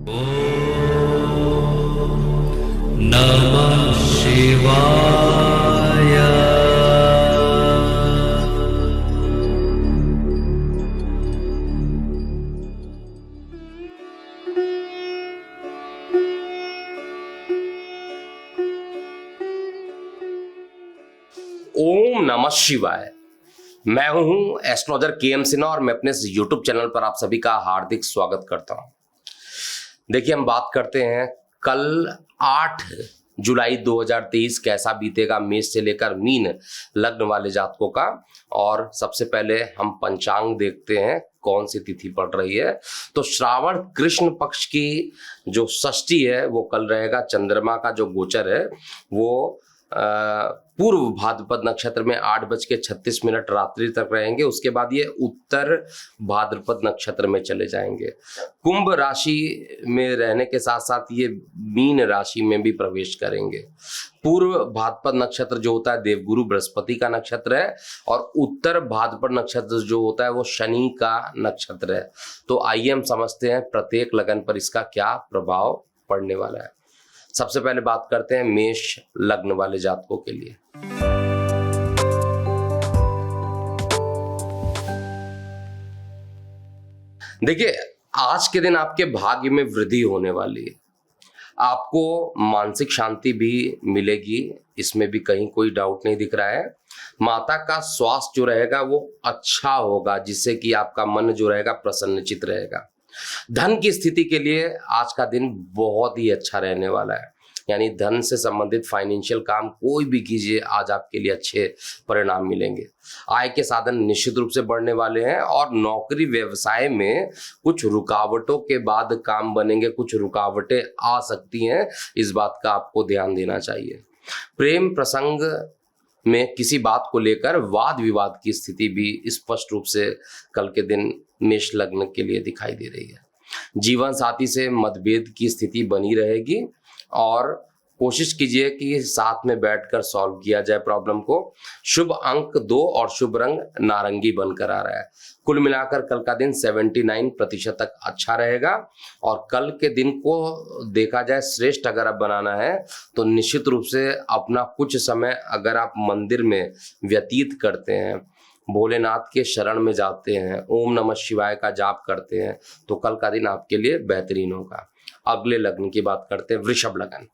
नमः शिवाय। ओम नमः शिवाय। मैं हूं एस्ट्रोलॉजर के.एम. सिन्हा और मैं अपने इस यूट्यूब चैनल पर आप सभी का हार्दिक स्वागत करता हूं। देखिए, हम बात करते हैं कल 8 जुलाई 2023 कैसा बीतेगा मेष से लेकर मीन लग्न वाले जातकों का। और सबसे पहले हम पंचांग देखते हैं कौन सी तिथि पड़ रही है। तो श्रावण कृष्ण पक्ष की जो षष्ठी है वो कल रहेगा। चंद्रमा का जो गोचर है वो पूर्व भाद्रपद नक्षत्र में 8:36 रात्रि तक रहेंगे। उसके बाद ये उत्तर भाद्रपद नक्षत्र में चले जाएंगे। कुंभ राशि में रहने के साथ साथ ये मीन राशि में भी प्रवेश करेंगे। पूर्व भाद्रपद नक्षत्र जो होता है देवगुरु बृहस्पति का नक्षत्र है और उत्तर भाद्रपद नक्षत्र जो होता है वो शनि का नक्षत्र है। तो आइए हम समझते हैं प्रत्येक लगन पर इसका क्या प्रभाव पड़ने वाला है। सबसे पहले बात करते हैं मेष लग्न वाले जातकों के लिए। देखिए, आज के दिन आपके भाग्य में वृद्धि होने वाली है। आपको मानसिक शांति भी मिलेगी, इसमें भी कहीं कोई डाउट नहीं दिख रहा है। माता का स्वास्थ्य जो रहेगा वो अच्छा होगा, जिससे कि आपका मन जो रहेगा प्रसन्नचित रहेगा। धन की स्थिति के लिए आज का दिन बहुत ही अच्छा रहने वाला है। यानी धन से संबंधित फाइनेंशियल काम कोई भी कीजिए, आज आपके लिए अच्छे परिणाम मिलेंगे। आय के साधन निश्चित रूप से बढ़ने वाले हैं और नौकरी व्यवसाय में कुछ रुकावटों के बाद काम बनेंगे। कुछ रुकावटें आ सकती हैं, इस बात का आपको ध्यान देना चाहिए। प्रेम प्रसंग में किसी बात को लेकर वाद विवाद की स्थिति भी स्पष्ट रूप से कल के दिन मेष लग्न के लिए दिखाई दे रही है। जीवन साथी से मतभेद की स्थिति बनी रहेगी और कोशिश कीजिए कि साथ में बैठकर सॉल्व किया जाए प्रॉब्लम को। शुभ अंक 2 और शुभ रंग नारंगी बनकर आ रहा है। कुल मिलाकर कल का दिन 79% तक अच्छा रहेगा। और कल के दिन को देखा जाए श्रेष्ठ अगर आप बनाना है तो निश्चित रूप से अपना कुछ समय अगर आप मंदिर में व्यतीत करते हैं, भोलेनाथ के शरण में जाते हैं, ओम नमः शिवाय का जाप करते हैं, तो कल का दिन आपके लिए बेहतरीन होगा। अगले लग्न की बात करते हैं, वृषभ लग्न।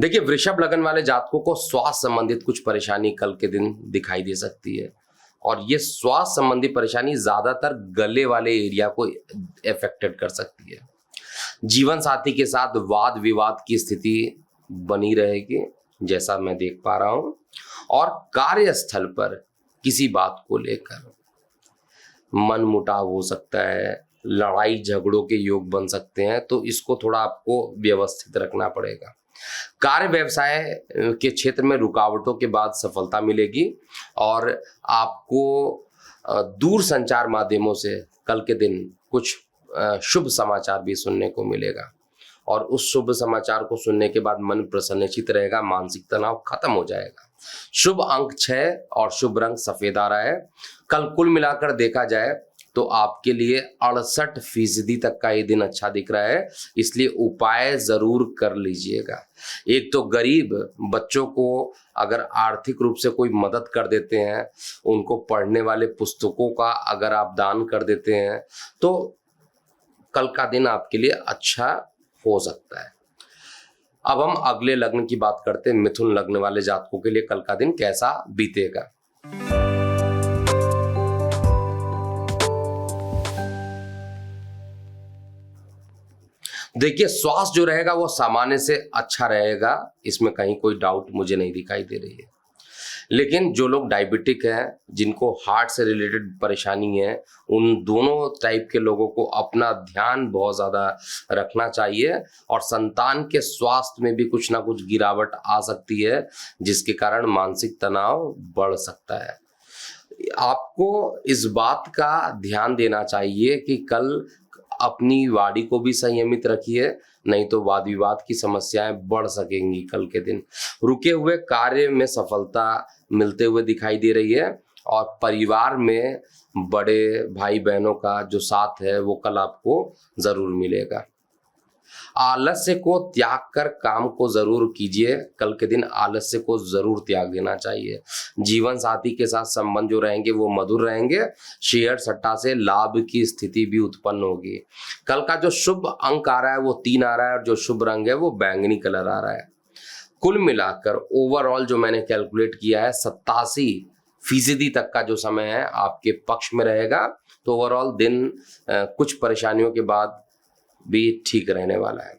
देखिए, वृषभ लग्न वाले जातकों को स्वास्थ्य संबंधित कुछ परेशानी कल के दिन दिखाई दे सकती है। और ये स्वास्थ्य संबंधी परेशानी ज्यादातर गले वाले एरिया को इफेक्टेड कर सकती है। जीवन साथी के साथ वाद विवाद की स्थिति बनी रहेगी, जैसा मैं देख पा रहा हूं। और कार्यस्थल पर किसी बात को लेकर मन मुटाव हो सकता है, लड़ाई झगड़ों के योग बन सकते हैं, तो इसको थोड़ा आपको व्यवस्थित रखना पड़ेगा। कार्य व्यवसाय के क्षेत्र में रुकावटों के बाद सफलता मिलेगी और आपको दूर संचार माध्यमों से कल के दिन कुछ शुभ समाचार भी सुनने को मिलेगा। और उस शुभ समाचार को सुनने के बाद मन प्रसन्नचित रहेगा, मानसिक तनाव खत्म हो जाएगा। शुभ अंक 6 और शुभ रंग सफेद आ रहा है। कल कुल मिलाकर देखा जाए तो आपके लिए 68% तक का ये दिन अच्छा दिख रहा है, इसलिए उपाय जरूर कर लीजिएगा। एक तो गरीब बच्चों को अगर आर्थिक रूप से कोई मदद कर देते हैं, उनको पढ़ने वाले पुस्तकों का अगर आप दान कर देते हैं, तो कल का दिन आपके लिए अच्छा हो सकता है। अब हम अगले लग्न की बात करते हैं, मिथुन लग्न वाले जातकों के लिए कल का दिन कैसा बीतेगा। देखिए, स्वास्थ्य जो रहेगा वो सामान्य से अच्छा रहेगा, इसमें कहीं कोई डाउट मुझे नहीं दिखाई दे रही है। लेकिन जो लोग डायबिटिक हैं, जिनको हार्ट से रिलेटेड परेशानी है, उन दोनों टाइप के लोगों को अपना ध्यान बहुत ज़्यादा रखना चाहिए। और संतान के स्वास्थ्य में भी कुछ ना कुछ गिरावट आ सकती है, जिसके कारण मानसिक तनाव बढ़ सकता है। आपको इस बात का ध्यान देना चाहिए कि कल अपनी वाणी को भी संयमित रखिए, नहीं तो वाद विवाद की समस्याएं बढ़ सकेंगी कल के दिन। रुके हुए कार्य में सफलता मिलते हुए दिखाई दे रही है और परिवार में बड़े भाई बहनों का जो साथ है वो कल आपको जरूर मिलेगा। आलस्य को त्याग कर काम को जरूर कीजिए। कल के दिन आलस्य को जरूर त्याग देना चाहिए। जीवन साथी के साथ संबंध जो रहेंगे वो मधुर रहेंगे। शेयर सट्टा से लाभ की स्थिति भी उत्पन्न होगी। कल का जो शुभ अंक आ रहा है वो 3 आ रहा है और जो शुभ रंग है वो बैंगनी कलर आ रहा है। कुल मिलाकर ओवरऑल जो मैंने कैलकुलेट किया है 87% तक का जो समय है आपके पक्ष में रहेगा। तो ओवरऑल दिन कुछ परेशानियों के बाद भी ठीक रहने वाला है।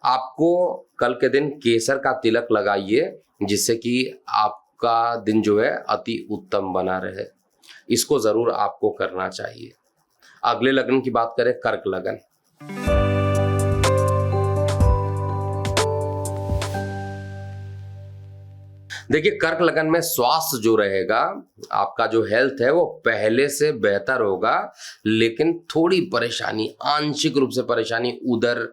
आपको कल के दिन केसर का तिलक लगाइए जिससे कि आपका दिन जो है अति उत्तम बना रहे। इसको जरूर आपको करना चाहिए। अगले लग्न की बात करें, कर्क लग्न। देखिए, कर्क लगन में स्वास्थ्य जो रहेगा, आपका जो हेल्थ है वो पहले से बेहतर होगा, लेकिन थोड़ी परेशानी, आंशिक रूप से परेशानी, उदर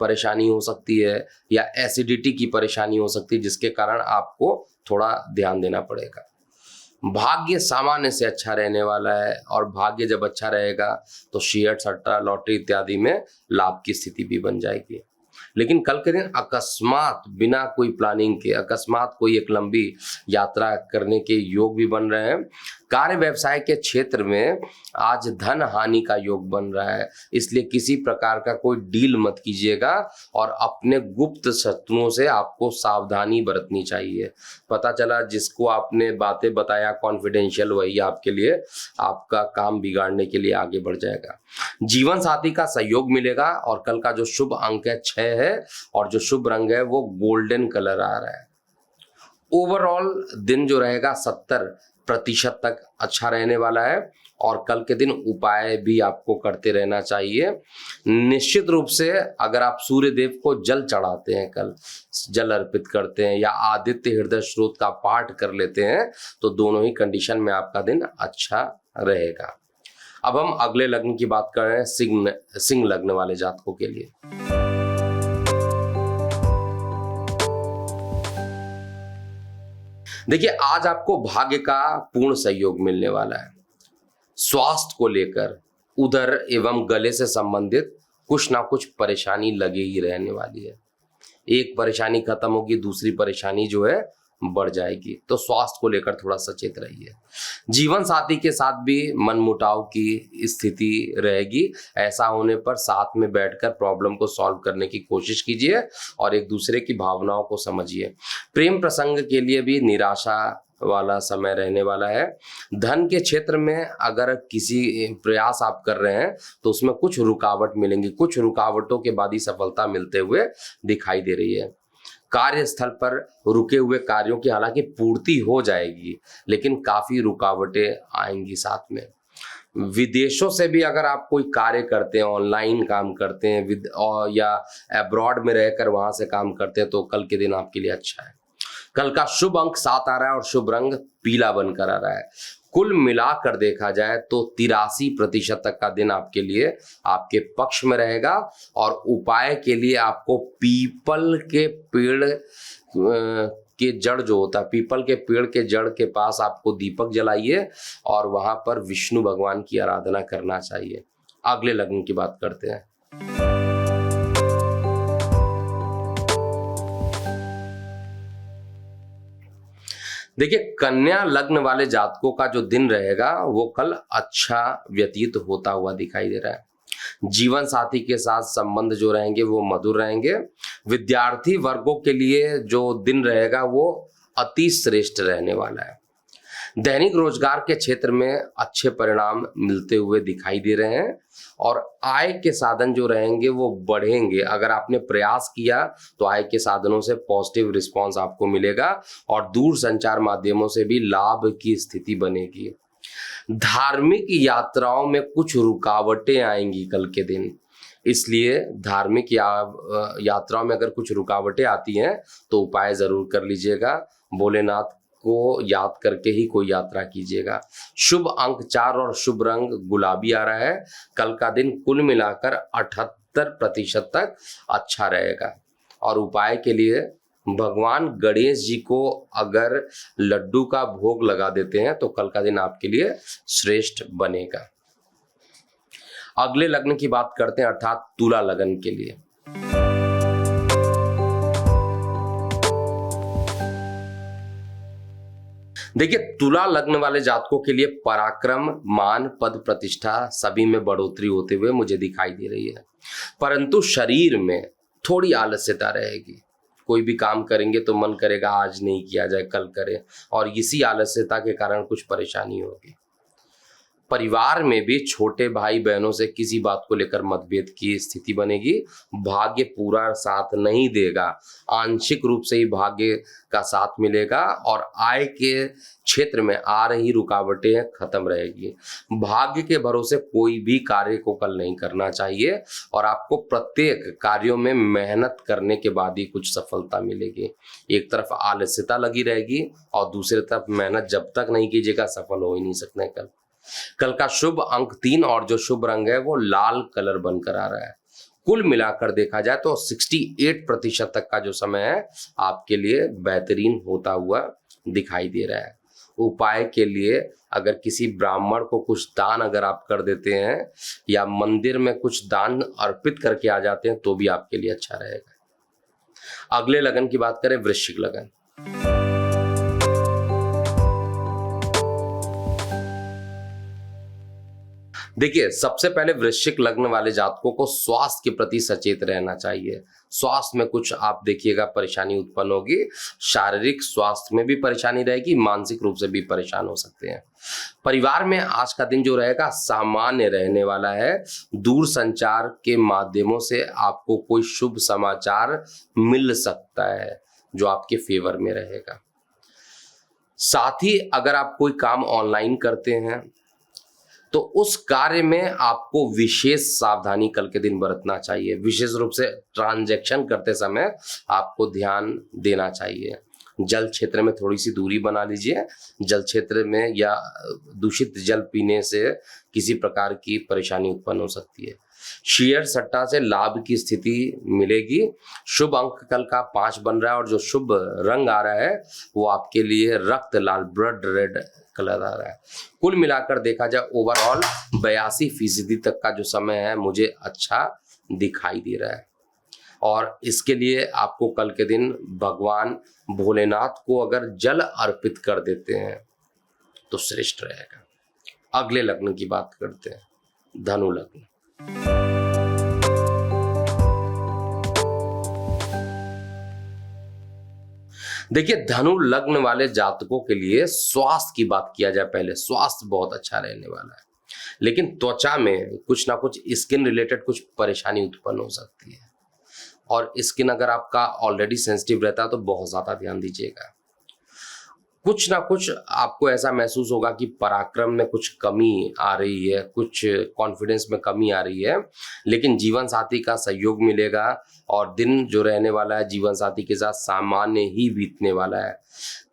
परेशानी हो सकती है या एसिडिटी की परेशानी हो सकती है, जिसके कारण आपको थोड़ा ध्यान देना पड़ेगा। भाग्य सामान्य से अच्छा रहने वाला है और भाग्य जब अच्छा रहेगा तो शेयर सट्टा लॉटरी इत्यादि में लाभ की स्थिति भी बन जाएगी। लेकिन कल के दिन अकस्मात बिना कोई प्लानिंग के अकस्मात कोई एक लंबी यात्रा करने के योग भी बन रहे हैं। कार्य व्यवसाय के क्षेत्र में आज धन हानि का योग बन रहा है, इसलिए किसी प्रकार का कोई डील मत कीजिएगा और अपने गुप्त शत्रुओं से आपको सावधानी बरतनी चाहिए। पता चला जिसको आपने बातें बताया कॉन्फिडेंशियल, वही आपके लिए आपका काम बिगाड़ने के लिए आगे बढ़ जाएगा। जीवन साथी का सहयोग मिलेगा और कल का जो शुभ अंक है 6 है और जो शुभ रंग है वो गोल्डन कलर आ रहा है। ओवरऑल दिन जो रहेगा 70% तक अच्छा रहने वाला है और कल के दिन उपाय भी आपको करते रहना चाहिए। निश्चित रूप से अगर आप सूर्य देव को जल चढ़ाते हैं, कल जल अर्पित करते हैं या आदित्य हृदय स्रोत का पाठ कर लेते हैं तो दोनों ही कंडीशन में आपका दिन अच्छा रहेगा। अब हम अगले लग्न की बात कर रहे हैं, सिंह लग्न वाले जातकों के लिए। देखिए, आज आपको भाग्य का पूर्ण सहयोग मिलने वाला है। स्वास्थ्य को लेकर उदर एवं गले से संबंधित कुछ ना कुछ परेशानी लगी ही रहने वाली है। एक परेशानी खत्म होगी, दूसरी परेशानी जो है बढ़ जाएगी, तो स्वास्थ्य को लेकर थोड़ा सचेत रहिए। जीवन साथी के साथ भी मनमुटाव की स्थिति रहेगी। ऐसा होने पर साथ में बैठकर प्रॉब्लम को सॉल्व करने की कोशिश कीजिए और एक दूसरे की भावनाओं को समझिए। प्रेम प्रसंग के लिए भी निराशा वाला समय रहने वाला है। धन के क्षेत्र में अगर किसी प्रयास आप कर रहे हैं तो उसमें कुछ रुकावट मिलेंगी, कुछ रुकावटों के बाद ही सफलता मिलते हुए दिखाई दे रही है। कार्यस्थल पर रुके हुए कार्यों की हालांकि पूर्ति हो जाएगी, लेकिन काफी रुकावटें आएंगी साथ में। विदेशों से भी अगर आप कोई कार्य करते हैं, ऑनलाइन काम करते हैं या अब्रॉड में रहकर वहां से काम करते हैं तो कल के दिन आपके लिए अच्छा है। कल का शुभ अंक 7 आ रहा है और शुभ रंग पीला बनकर आ रहा है। कुल मिलाकर देखा जाए तो 83% तक का दिन आपके लिए आपके पक्ष में रहेगा और उपाय के लिए आपको पीपल के पेड़ के जड़ जो होता है, पीपल के पेड़ के जड़ के पास आपको दीपक जलाइए और वहां पर विष्णु भगवान की आराधना करना चाहिए। अगले लग्न की बात करते हैं। देखिए, कन्या लग्न वाले जातकों का जो दिन रहेगा वो कल अच्छा व्यतीत होता हुआ दिखाई दे रहा है। जीवन साथी के साथ संबंध जो रहेंगे वो मधुर रहेंगे। विद्यार्थी वर्गों के लिए जो दिन रहेगा वो अति श्रेष्ठ रहने वाला है। दैनिक रोजगार के क्षेत्र में अच्छे परिणाम मिलते हुए दिखाई दे रहे हैं और आय के साधन जो रहेंगे वो बढ़ेंगे। अगर आपने प्रयास किया तो आय के साधनों से पॉजिटिव रिस्पांस आपको मिलेगा और दूर संचार माध्यमों से भी लाभ की स्थिति बनेगी। धार्मिक यात्राओं में कुछ रुकावटें आएंगी कल के दिन, इसलिए धार्मिक यात्राओं में अगर कुछ रुकावटें आती हैं तो उपाय जरूर कर लीजिएगा। भोलेनाथ को याद करके ही कोई यात्रा कीजिएगा। शुभ अंक 4 और शुभ रंग गुलाबी आ रहा है। कल का दिन कुल मिलाकर 78% तक अच्छा रहेगा और उपाय के लिए भगवान गणेश जी को अगर लड्डू का भोग लगा देते हैं तो कल का दिन आपके लिए श्रेष्ठ बनेगा। अगले लग्न की बात करते हैं, अर्थात तुला लग्न के लिए। देखिए, तुला लग्न वाले जातकों के लिए पराक्रम, मान, पद, प्रतिष्ठा सभी में बढ़ोतरी होते हुए मुझे दिखाई दे रही है, परंतु शरीर में थोड़ी आलस्यता रहेगी। कोई भी काम करेंगे तो मन करेगा आज नहीं किया जाए, कल करें, और इसी आलस्यता के कारण कुछ परेशानी होगी। परिवार में भी छोटे भाई बहनों से किसी बात को लेकर मतभेद की स्थिति बनेगी। भाग्य पूरा साथ नहीं देगा, आंशिक रूप से ही भाग्य का साथ मिलेगा और आय के क्षेत्र में आ रही रुकावटें खत्म रहेगी। भाग्य के भरोसे कोई भी कार्य को कल नहीं करना चाहिए और आपको प्रत्येक कार्यों में मेहनत करने के बाद ही कुछ सफलता मिलेगी। एक तरफ आलस्यता लगी रहेगी और दूसरी तरफ मेहनत जब तक नहीं कीजिएगा सफल हो ही नहीं सकते। कल का शुभ अंक 3 और जो शुभ रंग है वो लाल कलर बनकर आ रहा है। कुल मिलाकर देखा जाए तो 68% तक का जो समय है आपके लिए बेहतरीन होता हुआ दिखाई दे रहा है। उपाय के लिए अगर किसी ब्राह्मण को कुछ दान अगर आप कर देते हैं या मंदिर में कुछ दान अर्पित करके आ जाते हैं तो भी आपके लिए अच्छा रहेगा। अगले लगन की बात करें, वृश्चिक लगन। देखिए, सबसे पहले वृश्चिक लग्न वाले जातकों को स्वास्थ्य के प्रति सचेत रहना चाहिए। स्वास्थ्य में कुछ आप देखिएगा परेशानी उत्पन्न होगी, शारीरिक स्वास्थ्य में भी परेशानी रहेगी, मानसिक रूप से भी परेशान हो सकते हैं। परिवार में आज का दिन जो रहेगा सामान्य रहने वाला है। दूर संचार के माध्यमों से आपको कोई शुभ समाचार मिल सकता है जो आपके फेवर में रहेगा। साथ ही अगर आप कोई काम ऑनलाइन करते हैं तो उस कार्य में आपको विशेष सावधानी कल के दिन बरतना चाहिए। विशेष रूप से ट्रांजैक्शन करते समय आपको ध्यान देना चाहिए। जल क्षेत्र में थोड़ी सी दूरी बना लीजिए। जल क्षेत्र में या दूषित जल पीने से किसी प्रकार की परेशानी उत्पन्न हो सकती है। शेयर सट्टा से लाभ की स्थिति मिलेगी। शुभ अंक कल का 5 बन रहा है और जो शुभ रंग आ रहा है वो आपके लिए रक्त लाल, ब्लड रेड कलर आ रहा है। कुल मिलाकर देखा जाए ओवरऑल 82% तक का जो समय है मुझे अच्छा दिखाई दे रहा है और इसके लिए आपको कल के दिन भगवान भोलेनाथ को अगर जल अर्पित कर देते हैं तो श्रेष्ठ रहेगा। अगले लग्न की बात करते हैं, धनु लग्न। देखिए, धनु लग्न वाले जातकों के लिए स्वास्थ्य की बात किया जाए, पहले स्वास्थ्य बहुत अच्छा रहने वाला है, लेकिन त्वचा में कुछ ना कुछ स्किन रिलेटेड कुछ परेशानी उत्पन्न हो सकती है और स्किन अगर आपका ऑलरेडी सेंसिटिव रहता है तो बहुत ज्यादा ध्यान दीजिएगा। कुछ ना कुछ आपको ऐसा महसूस होगा कि पराक्रम में कुछ कमी आ रही है, कुछ कॉन्फिडेंस में कमी आ रही है, लेकिन जीवन साथी का सहयोग मिलेगा और दिन जो रहने वाला है जीवन साथी के साथ सामान्य ही बीतने वाला है।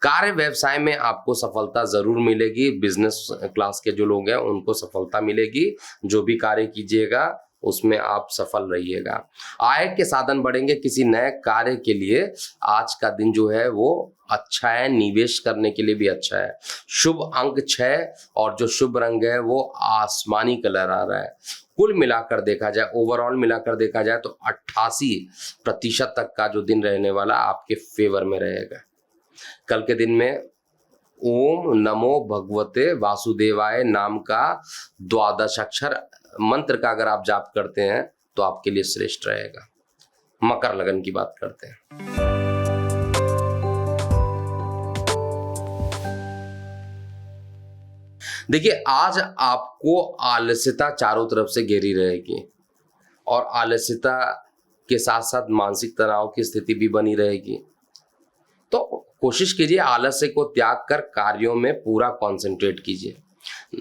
कार्य व्यवसाय में आपको सफलता जरूर मिलेगी। बिजनेस क्लास के जो लोग हैं उनको सफलता मिलेगी। जो भी कार्य कीजिएगा उसमें आप सफल रहिएगा। आय के साधन बढ़ेंगे। किसी नए कार्य के लिए आज का दिन जो है वो अच्छा है, निवेश करने के लिए भी अच्छा है। शुभ अंक 6 और जो शुभ रंग है वो आसमानी कलर आ रहा है। कुल मिलाकर देखा जाए, ओवरऑल मिलाकर देखा जाए तो 88% तक का जो दिन रहने वाला आपके फेवर में रहेगा। कल के दिन में ओम नमो भगवते वासुदेवाय नाम का 12 अक्षर मंत्र का अगर आप जाप करते हैं तो आपके लिए श्रेष्ठ रहेगा। मकर लगन की बात करते हैं। देखिए, आज आपको आलस्यता चारों तरफ से घेरी रहेगी और आलस्यता के साथ साथ मानसिक तनाव की स्थिति भी बनी रहेगी। तो कोशिश कीजिए आलस्य को त्याग कर कार्यों में पूरा कंसंट्रेट कीजिए।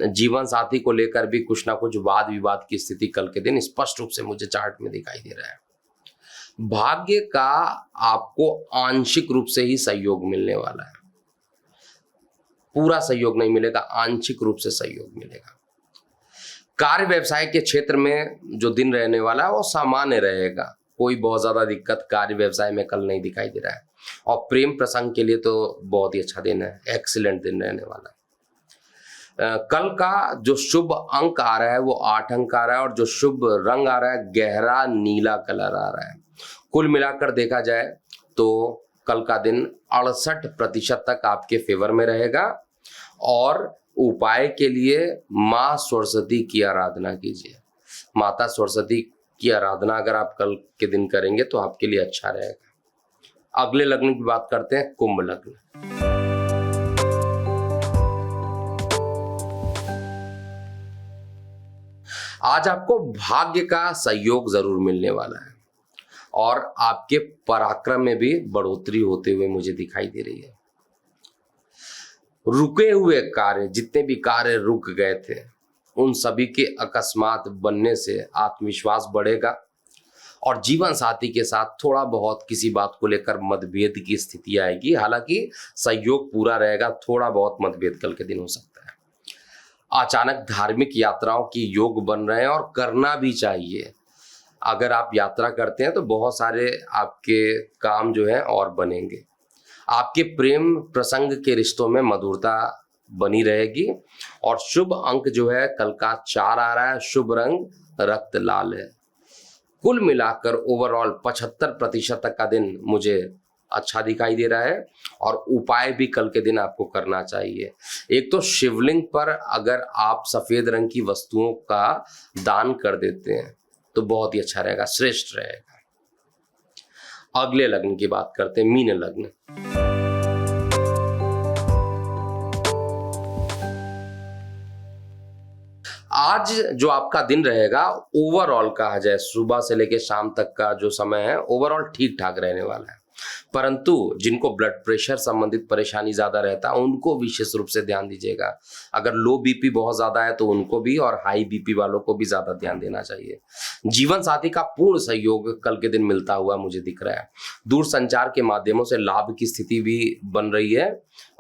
जीवन साथी को लेकर भी कुछ ना कुछ वाद विवाद की स्थिति कल के दिन स्पष्ट रूप से मुझे चार्ट में दिखाई दे रहा है। भाग्य का आपको आंशिक रूप से ही सहयोग मिलने वाला है, पूरा सहयोग नहीं मिलेगा, आंशिक रूप से सहयोग मिलेगा। कार्य व्यवसाय के क्षेत्र में जो दिन रहने वाला है वो सामान्य रहेगा। कोई बहुत ज्यादा दिक्कत कार्य व्यवसाय में कल नहीं दिखाई दे रहा है। और प्रेम प्रसंग के लिए तो बहुत ही अच्छा दिन है, एक्सीलेंट दिन रहने वाला है। कल का जो शुभ अंक आ रहा है वो 8 अंक आ रहा है, और जो शुभ रंग आ रहा है गहरा नीला कलर आ रहा है। कुल मिलाकर देखा जाए तो कल का दिन 68% तक आपके फेवर में रहेगा। और उपाय के लिए माँ सरस्वती की आराधना कीजिए। माता सरस्वती की आराधना अगर आप कल के दिन करेंगे तो आपके लिए अच्छा रहेगा। अगले लग्न की बात करते हैं, कुंभ लग्न। आज आपको भाग्य का सहयोग जरूर मिलने वाला है, और आपके पराक्रम में भी बढ़ोतरी होते हुए मुझे दिखाई दे रही है। रुके हुए कार्य, जितने भी कार्य रुक गए थे, उन सभी के अकस्मात बनने से आत्मविश्वास बढ़ेगा, और जीवन साथी के साथ थोड़ा बहुत किसी बात को लेकर मतभेद की स्थिति आएगी। हालांकि सहयोग पूरा रहेगा, थोड़ा बहुत मतभेद कल के दिन हो सकता है। अचानक धार्मिक यात्राओं की योग बन रहे हैं, और करना भी चाहिए। अगर आप यात्रा करते हैं तो बहुत सारे आपके काम जो है और बनेंगे। आपके प्रेम प्रसंग के रिश्तों में मधुरता बनी रहेगी, और शुभ अंक जो है कल का 4 आ रहा है। शुभ रंग रक्त लाल है। कुल मिलाकर ओवरऑल 75% तक का दिन मुझे अच्छा दिखाई दे रहा है, और उपाय भी कल के दिन आपको करना चाहिए। एक तो शिवलिंग पर अगर आप सफेद रंग की वस्तुओं का दान कर देते हैं तो बहुत ही अच्छा रहेगा, श्रेष्ठ रहेगा। अगले लग्न की बात करते हैं, मीन लग्न। आज जो आपका दिन रहेगा ओवरऑल कहा जाए, सुबह से लेकर शाम तक का जो समय है ओवरऑल ठीक ठाक रहने वाला है। परंतु जिनको ब्लड प्रेशर संबंधित परेशानी ज्यादा रहता है उनको विशेष रूप से ध्यान दीजिएगा। अगर लो बीपी बहुत ज्यादा है तो उनको भी, और हाई बीपी वालों को भी ज्यादा ध्यान देना चाहिए। जीवन साथी का पूर्ण सहयोग कल के दिन मिलता हुआ मुझे दिख रहा है। दूर संचार के माध्यमों से लाभ की स्थिति भी बन रही है,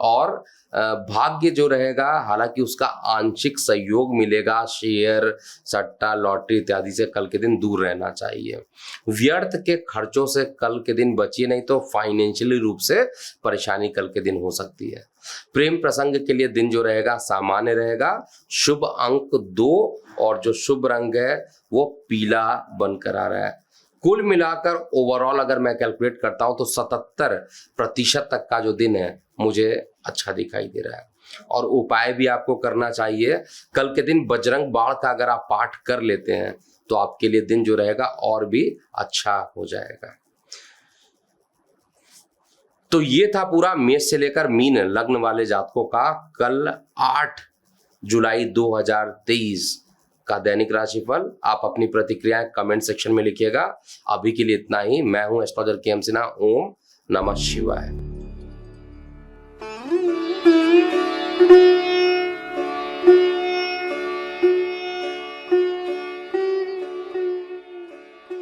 और भाग्य जो रहेगा हालांकि उसका आंशिक सहयोग मिलेगा। शेयर, सट्टा, लॉटरी इत्यादि से कल के दिन दूर रहना चाहिए। व्यर्थ के खर्चों से कल के दिन बचिए, नहीं तो फाइनेंशियली रूप से परेशानी कल के दिन हो सकती है। प्रेम प्रसंग के लिए दिन जो रहेगा सामान्य रहेगा। शुभ अंक 2, और जो शुभ रंग है वो पीला बनकर आ रहा है। कुल मिलाकर ओवरऑल अगर मैं कैलकुलेट करता हूं तो 77% तक का जो दिन है मुझे अच्छा दिखाई दे रहा है। और उपाय भी आपको करना चाहिए। कल के दिन बजरंग बाण का अगर आप पाठ कर लेते हैं तो आपके लिए दिन जो रहेगा और भी अच्छा हो जाएगा। तो ये था पूरा मेष से लेकर मीन लग्न वाले जातकों का कल 8 जुलाई 2023 का दैनिक राशिफल। आप अपनी प्रतिक्रियाएं कमेंट सेक्शन में लिखिएगा। अभी के लिए इतना ही। मैं हूं एस्ट्रोलॉजर के एम सिन्हा। ओम नमः शिवाय।